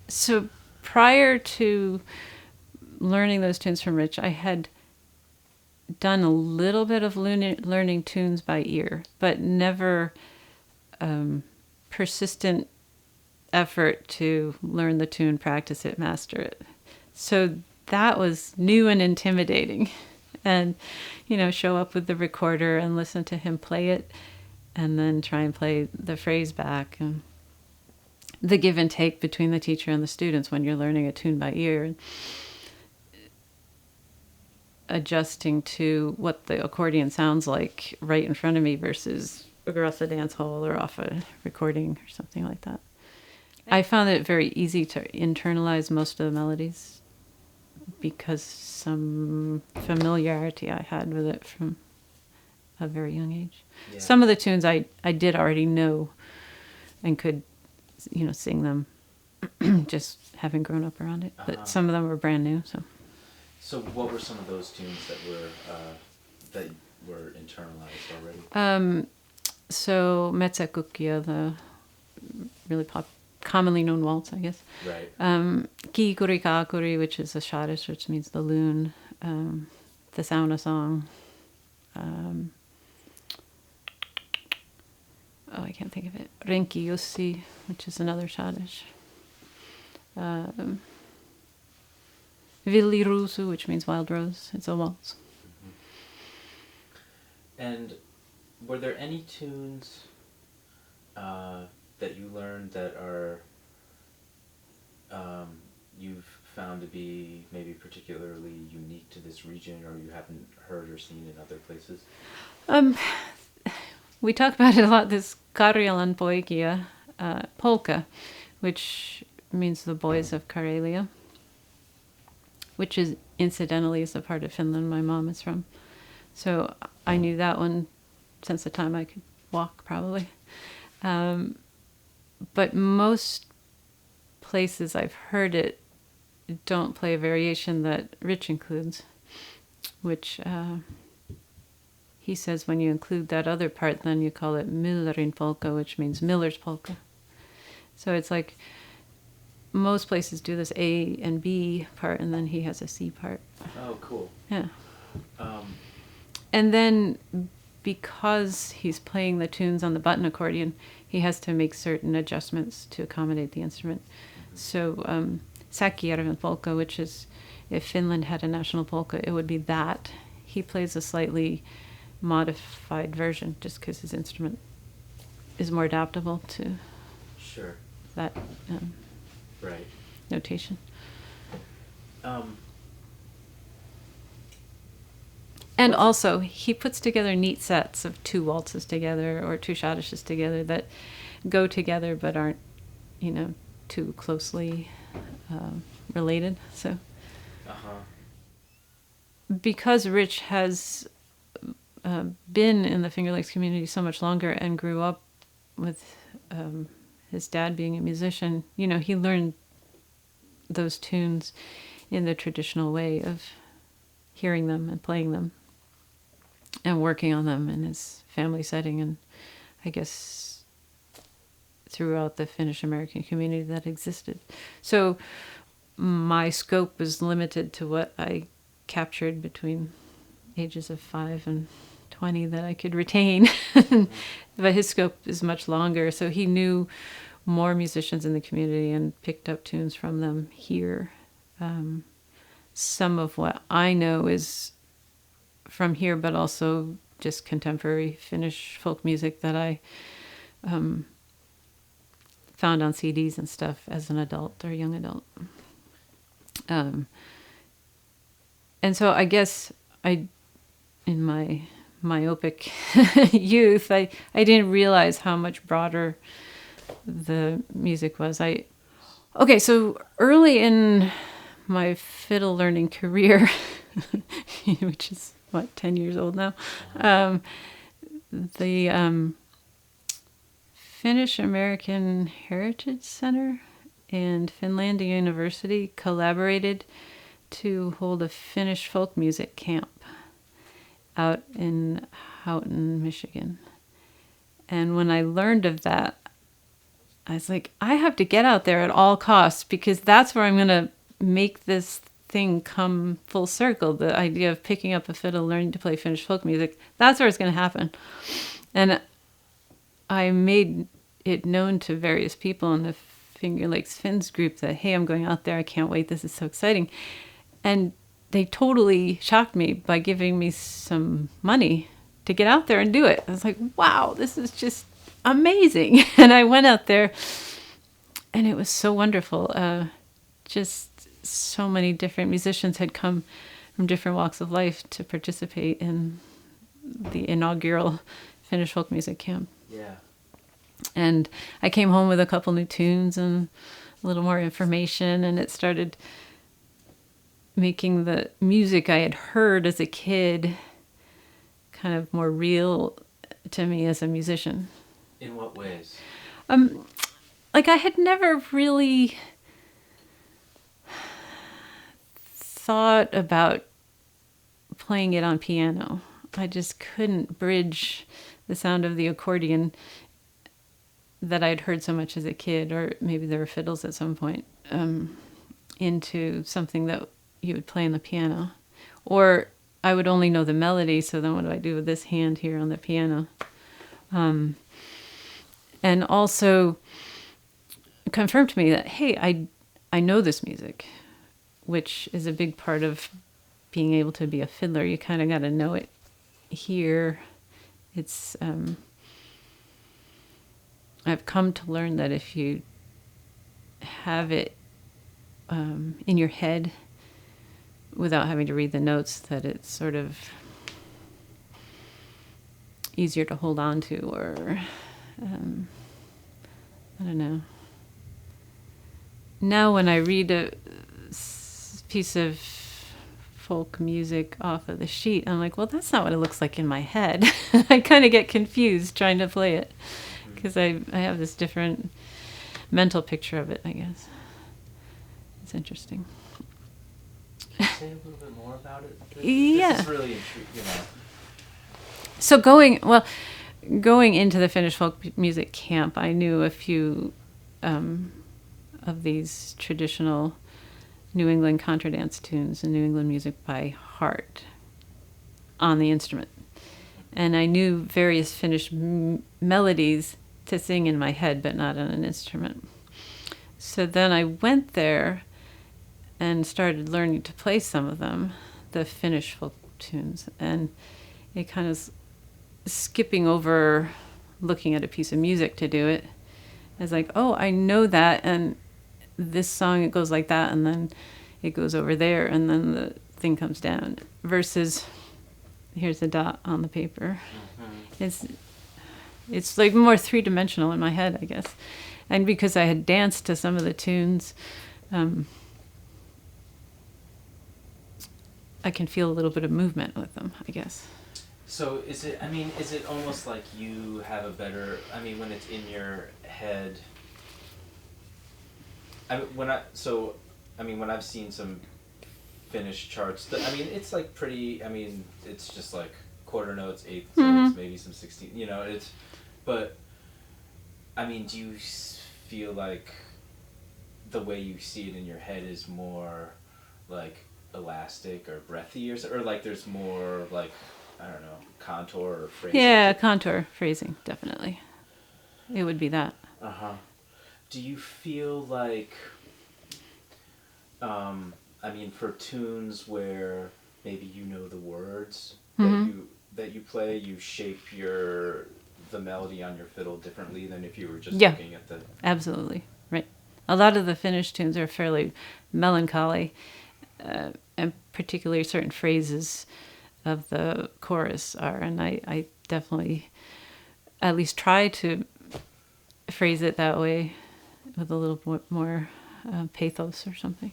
So prior to learning those tunes from Rich, I had done a little bit of learning tunes by ear, but never persistent effort to learn the tune, practice it, master it. So that was new and intimidating. And, show up with the recorder and listen to him play it and then try and play the phrase back. And the give and take between the teacher and the students when you're learning a tune by ear. And adjusting to what the accordion sounds like right in front of me versus across the dance hall or off a recording or something like that. I found it very easy to internalize most of the melodies because some familiarity I had with it from a very young age. Yeah. Some of the tunes I did already know and could, sing them just having grown up around it. But some of them were brand new, so. So what were some of those tunes that were internalized already? So Metsä-kukkia, the really commonly known waltz, I guess. Right. Kiikuri Kaakuri, which is a Scottish, which means the loon. The Sauna song. I can't think of it. Renki Jussi, which is another Scottish. Villi Ruusu, which means wild rose. It's a waltz. Mm-hmm. And were there any tunes that you learned that are you've found to be maybe particularly unique to this region, or you haven't heard or seen in other places? We talk about it a lot, this Karjalan poikia polka, which means the boys of Karelia, which is incidentally is the part of Finland my mom is from. So I knew that one since the time I could walk, probably. But most places I've heard it don't play a variation that Rich includes, which he says when you include that other part, then you call it Millerin polka, which means Miller's polka. So it's like most places do this A and B part, and then he has a C part. Oh, cool. Yeah. And then because he's playing the tunes on the button accordion, he has to make certain adjustments to accommodate the instrument. Mm-hmm. So Säkkijärven polka, which is, if Finland had a national polka, it would be that. He plays a slightly modified version just because his instrument is more adaptable to sure that right notation. And also, he puts together neat sets of two waltzes together or two schottisches together that go together but aren't, too closely related. So, because Rich has been in the Finger Lakes community so much longer and grew up with his dad being a musician, he learned those tunes in the traditional way of hearing them and playing them and working on them in his family setting, and I guess throughout the Finnish American community that existed. So my scope was limited to what I captured between ages of 5 and 20 that I could retain. But his scope is much longer, so he knew more musicians in the community and picked up tunes from them here. Some of what I know is from here, but also just contemporary Finnish folk music that I found on CDs and stuff as an adult or young adult. And so I guess in my myopic youth, I didn't realize how much broader the music was. So early in my fiddle learning career, which is 10 years old now, the Finnish American Heritage Center and Finlandia University collaborated to hold a Finnish folk music camp out in Houghton, Michigan. And when I learned of that, I was like, I have to get out there at all costs because that's where I'm going to make this thing come full circle. The idea of picking up a fiddle, learning to play Finnish folk music, that's where it's going to happen. And I made it known to various people in the Finger Lakes Finns group that, hey, I'm going out there. I can't wait. This is so exciting. And they totally shocked me by giving me some money to get out there and do it. I was like, wow, this is just amazing. And I went out there and it was so wonderful. Just so many different musicians had come from different walks of life to participate in the inaugural Finnish folk music camp. Yeah. And I came home with a couple new tunes and a little more information, and it started making the music I had heard as a kid kind of more real to me as a musician. In what ways? Like I had never really thought about playing it on piano. I just couldn't bridge the sound of the accordion that I'd heard so much as a kid, or maybe there were fiddles at some point, into something that you would play on the piano. Or I would only know the melody, so then what do I do with this hand here on the piano? And also confirmed to me that, hey, I know this music, which is a big part of being able to be a fiddler. You kind of got to know it here. It's I've come to learn that if you have it in your head without having to read the notes, that it's sort of easier to hold on to, or I don't know. Now when I read a piece of folk music off of the sheet, I'm like, well, that's not what it looks like in my head. I kind of get confused trying to play it because I have this different mental picture of it, I guess. It's interesting. Can you say a little bit more about it? Yeah. This is really intriguing, So going into the Finnish folk music camp, I knew a few of these traditional New England contradance tunes and New England music by heart on the instrument. And I knew various Finnish melodies to sing in my head, but not on an instrument. So then I went there and started learning to play some of them, the Finnish folk tunes. And it kind of skipping over looking at a piece of music to do it. I was like, oh, I know that, and this song, it goes like that, and then it goes over there, and then the thing comes down. Versus, here's the dot on the paper. Mm-hmm. It's like more three-dimensional in my head, I guess. And because I had danced to some of the tunes, I can feel a little bit of movement with them, I guess. So is it almost like you have a better, when it's in your head, when I've seen some Finnish charts, it's like pretty, it's just like quarter notes, eighth notes, maybe some 16, but, do you feel like the way you see it in your head is more like elastic or breathy, or like there's more like, I don't know, contour or phrasing? Yeah, contour, phrasing, definitely. It would be that. Uh-huh. Do you feel like, for tunes where maybe you know the words that you play, you shape the melody on your fiddle differently than if you were just looking at the... Absolutely, right. A lot of the Finnish tunes are fairly melancholy, and particularly certain phrases of the chorus are, and I definitely at least try to phrase it that way with a little bit more pathos or something.